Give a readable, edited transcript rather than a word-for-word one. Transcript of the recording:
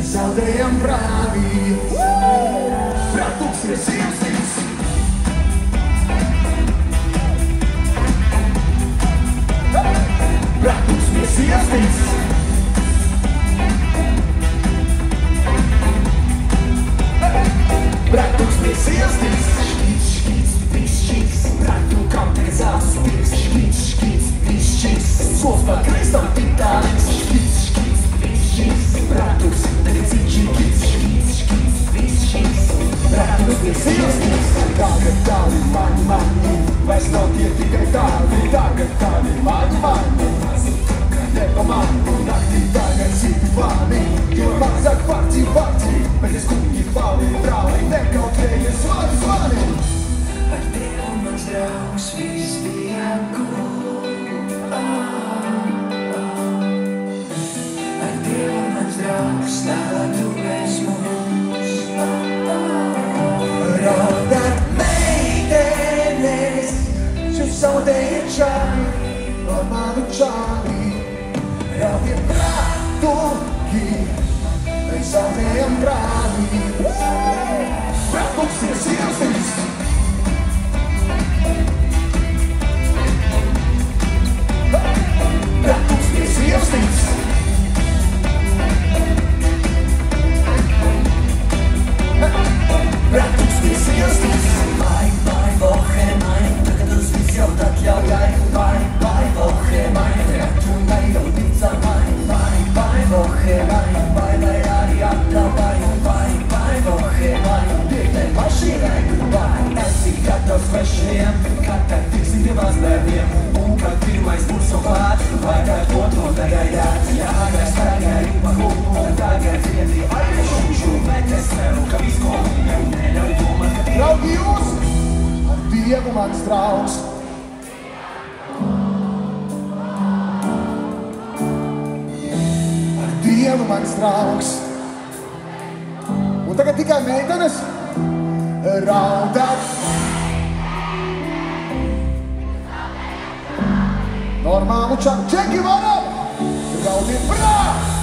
zaudējam brāvi. Pratuksies iesīs. Pratuksies iesīs. Pratuksies iesīs. Škīts, škīts, pišķīts. Pratu kampēc apspīrs. Škīts, škīts, pišķīts. Skols par kristam titālis. Škīts, škīts, pišķīts. Pratuks, tagad cīčīkīts. Škīts, škīts, pišķīts. Pratuksies iesīs. Tagad tādi mani, vairs nav tie tikai tādi. Tagad tādi mani. Nepamanu, naktī tagad citi plāni. Jo mazāk fakti, bet es kungi pali, brāli, nekautrējies zvani. Ar Dievu mans draugs viss bija Ar Dievu mans draugs tagad tu esi mums. Raudāt meitenes, šis zaudēja čāri, ar manu čāri. Raudie pratuki, mēs zaudējam brāli. Pratuksies iesīs. Pratuksies iesīs. Pratuksies iesīs. Vai, Woche, mein, tagad tas viss jau atļaujai. Vai, Woche, mein, tagad tu neļau tica. Vai, Woche, mein, vai arī atļauj. Vai, Woche, mein, piektai mašīnai. Vai, esi gatavs svešiem, kad tad tiksim pie mazbērniem. Un kad pirmais būs jau klāt, vai kad otro negaidāt. Jāgais tagad pa humu, tagad vieti airešu. Bet es ceru, ka viss ko neļauj domāt, ka Draugi jūs, ar Dievu mans draugs. Ar Dievu mans draugs. Un tagad tikai meitenes raudāt. Normālu čaku čeki varam. Raudīt brā!